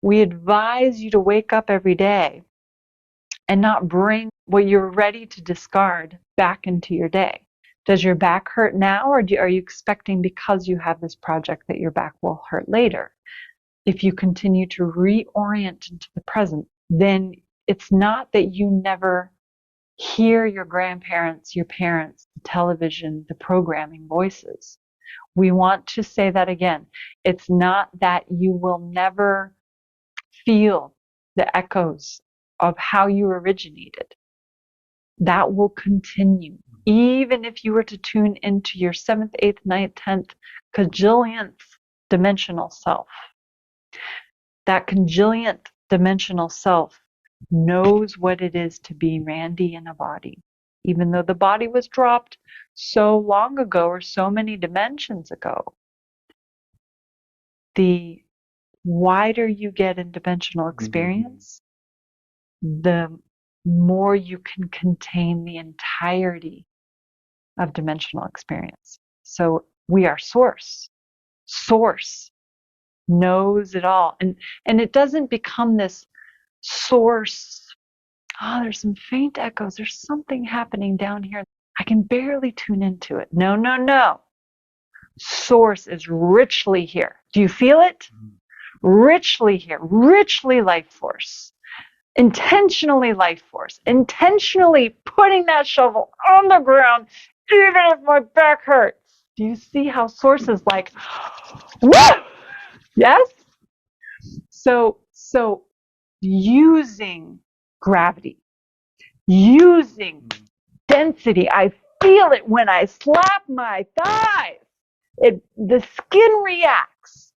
We advise you to wake up every day and not bring what you're ready to discard back into your day. Does your back hurt now, or are you expecting because you have this project that your back will hurt later? If you continue to reorient into the present, then it's not that you never hear your grandparents, your parents, the television, the programming voices. We want to say that again. It's not that you will never feel the echoes of how you originated. That will continue. Even if you were to tune into your 7th, 8th, 9th, 10th, cajillionth dimensional self, that cajillionth dimensional self knows what it is to be Randi in a body. Even though the body was dropped so long ago or so many dimensions ago, the wider you get in dimensional experience, the more you can contain the entirety of dimensional experience. So we are source. Source knows it all. And it doesn't become this source. Oh, there's some faint echoes. There's something happening down here. I can barely tune into it. No, no, no. Source is richly here. Do you feel it? Richly here. Richly life force. Intentionally life force. Intentionally putting that shovel on the ground, even if my back hurts. Do you see how source is like, woo! Yes? So using gravity, using density. I feel it when I slap my thighs. The skin reacts,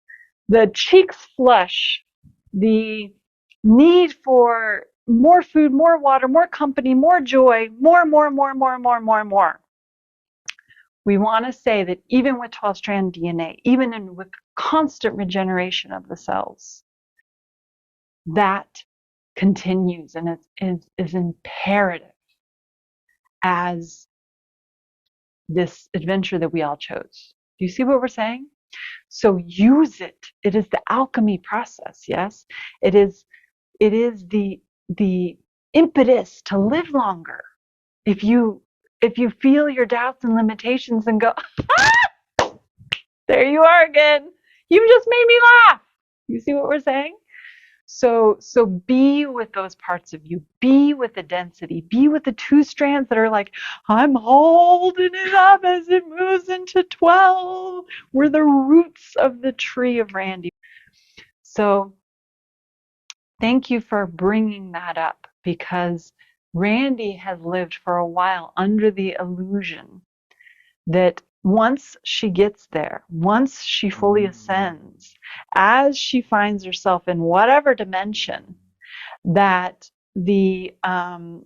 the cheeks flush, the need for more food, more water, more company, more joy, more. We want to say that even with 12-strand DNA, even with constant regeneration of the cells, that continues and is imperative as this adventure that we all chose. Do you see what we're saying? So use it. It is the alchemy process, yes? It is the impetus to live longer. If you feel your doubts and limitations and go, ah, there you are again. You just made me laugh. You see what we're saying? So be with those parts of you. Be with the density. Be with the 2 strands that are like, I'm holding it up as it moves into 12. We're the roots of the tree of Randi. So thank you for bringing that up, because Randi has lived for a while under the illusion that once she gets there, once she fully ascends, as she finds herself in whatever dimension, that the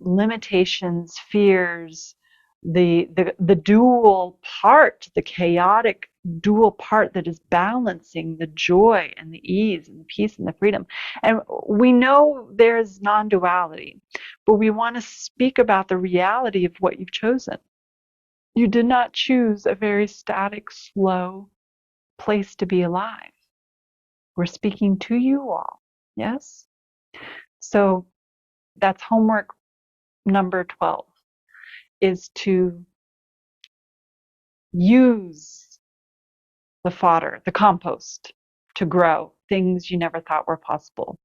limitations, fears, the dual part, the chaotic dual part that is balancing the joy and the ease and the peace and the freedom. And we know there's non-duality, but we want to speak about the reality of what you've chosen. You did not choose a very static, slow place to be alive. We're speaking to you all, yes? So that's homework number 12, is to use the fodder, the compost, to grow things you never thought were possible.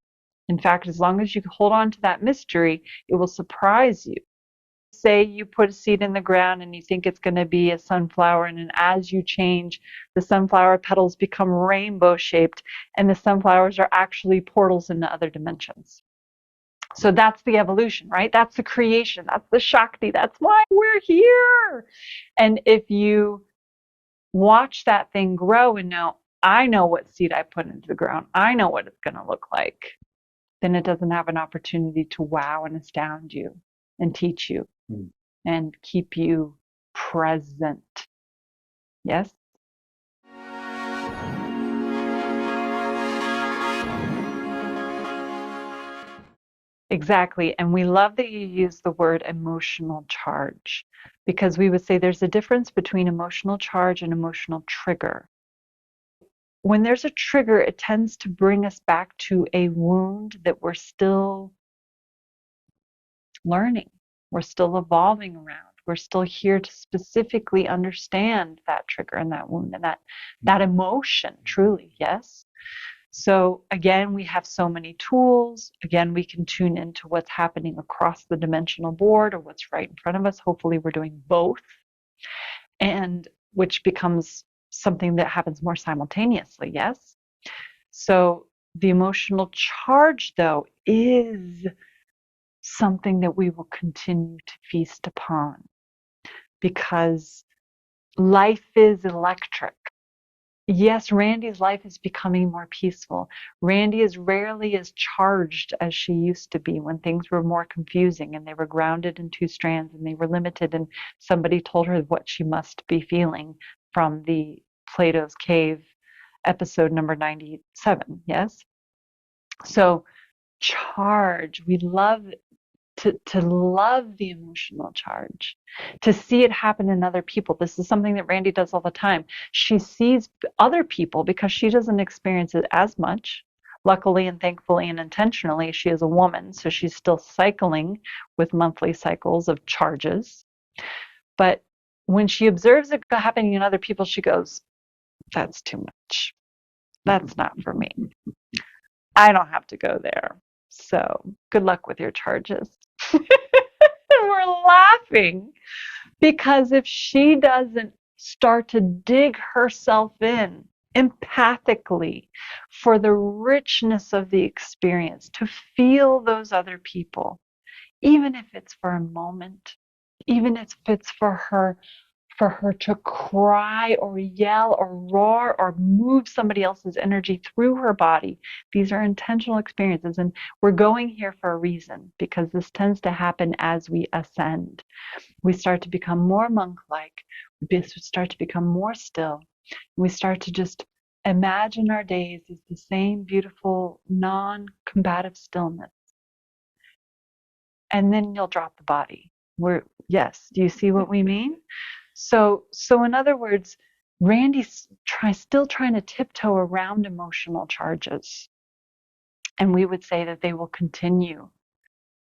In fact, as long as you hold on to that mystery, it will surprise you. Say you put a seed in the ground and you think it's going to be a sunflower, and then as you change, the sunflower petals become rainbow shaped, and the sunflowers are actually portals into other dimensions. So that's the evolution, right? That's the creation. That's the Shakti. That's why we're here. And if you watch that thing grow and know, I know what seed I put into the ground, I know what it's going to look like, then it doesn't have an opportunity to wow and astound you and teach you and keep you present. Yes? Exactly. And we love that you use the word emotional charge, because we would say there's a difference between emotional charge and emotional trigger. when there's a trigger, it tends to bring us back to a wound that we're still learning. We're still evolving around. We're still here to specifically understand that trigger and that wound and that emotion, truly, yes? So again, we have so many tools. Again, we can tune into what's happening across the dimensional board or what's right in front of us. Hopefully we're doing both, and which becomes something that happens more simultaneously, yes? So the emotional charge, though, is something that we will continue to feast upon because life is electric. Yes, Randi's life is becoming more peaceful. Randi is rarely as charged as she used to be when things were more confusing and they were grounded in two strands and they were limited and somebody told her what she must be feeling from the Plato's Cave episode number 97, yes? So charge, we love to love the emotional charge, to see it happen in other people. This is something that Randi does all the time. She sees other people because she doesn't experience it as much. Luckily and thankfully and intentionally, she is a woman, so she's still cycling with monthly cycles of charges. But when she observes it happening in other people, she goes, that's too much. That's not for me. I don't have to go there. So good luck with your charges. We're laughing because if she doesn't start to dig herself in empathically for the richness of the experience, to feel those other people, even if it's for a moment, even if it's for her to cry or yell or roar or move somebody else's energy through her body. These are intentional experiences, and we're going here for a reason because this tends to happen as we ascend. We start to become more monk-like. We start to become more still. We start to just imagine our days as the same beautiful, non-combative stillness. And then you'll drop the body. Yes, do you see what we mean? So in other words, Randi's still trying to tiptoe around emotional charges. And we would say that they will continue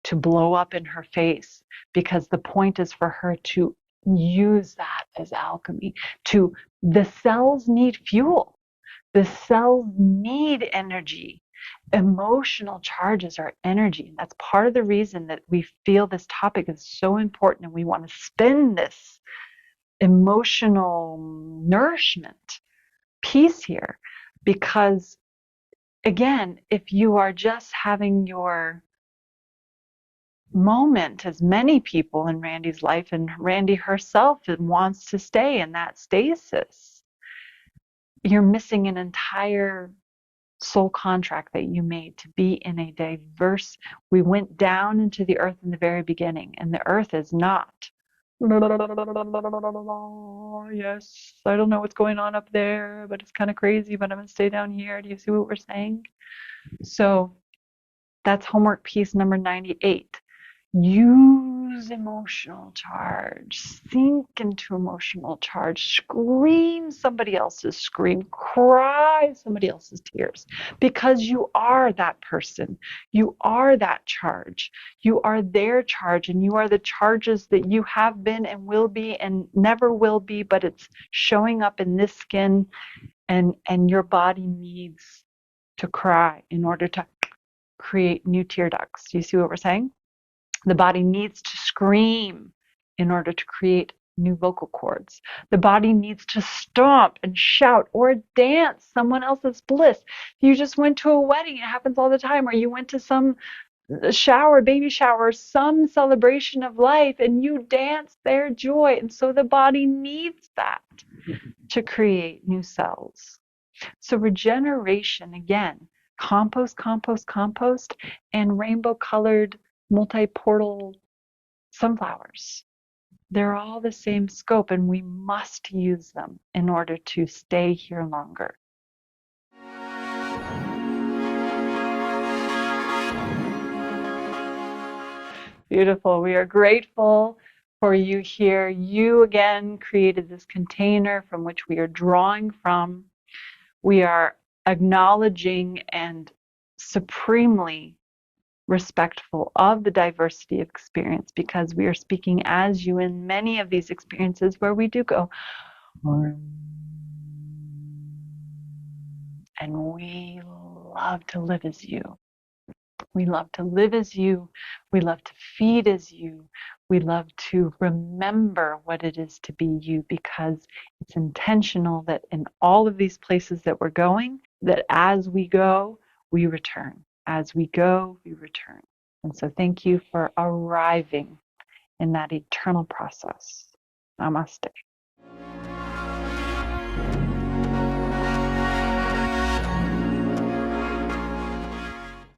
to blow up in her face because the point is for her to use that as alchemy. The cells need fuel. The cells need energy. Emotional charges are energy. And that's part of the reason that we feel this topic is so important and we want to spend this emotional nourishment piece here. Because again, if you are just having your moment, as many people in Randi's life, and Randi herself wants to stay in that stasis, you're missing an entire soul contract that you made to be in a diverse. We went down into the earth in the very beginning, and the earth is not. Yes, I don't know what's going on up there, but it's kind of crazy, but I'm going to stay down here. Do you see what we're saying? So that's homework piece number 98. Use emotional charge. Sink into emotional charge. Scream somebody else's scream. Cry somebody else's tears. Because you are that person. You are that charge. You are their charge, and you are the charges that you have been and will be and never will be, but it's showing up in this skin, and your body needs to cry in order to create new tear ducts. Do you see what we're saying? The body needs to scream in order to create new vocal cords. The body needs to stomp and shout or dance someone else's bliss. You just went to a wedding, it happens all the time, or you went to some shower, baby shower, some celebration of life, and you dance their joy. And so the body needs that to create new cells. So regeneration, again, compost, compost, compost, and rainbow colored multi-portal sunflowers. They're all the same scope, and we must use them in order to stay here longer. Beautiful. We are grateful for you here. You again created this container from which we are drawing from. We are acknowledging and supremely respectful of the diversity of experience, because we are speaking as you in many of these experiences where we do go, and we love to live as you. We love to live as you. We love to feed as you. We love to remember what it is to be you, because it's intentional that in all of these places that we're going, that as we go, we return. As we go, we return. And so thank you for arriving in that eternal process. Namaste.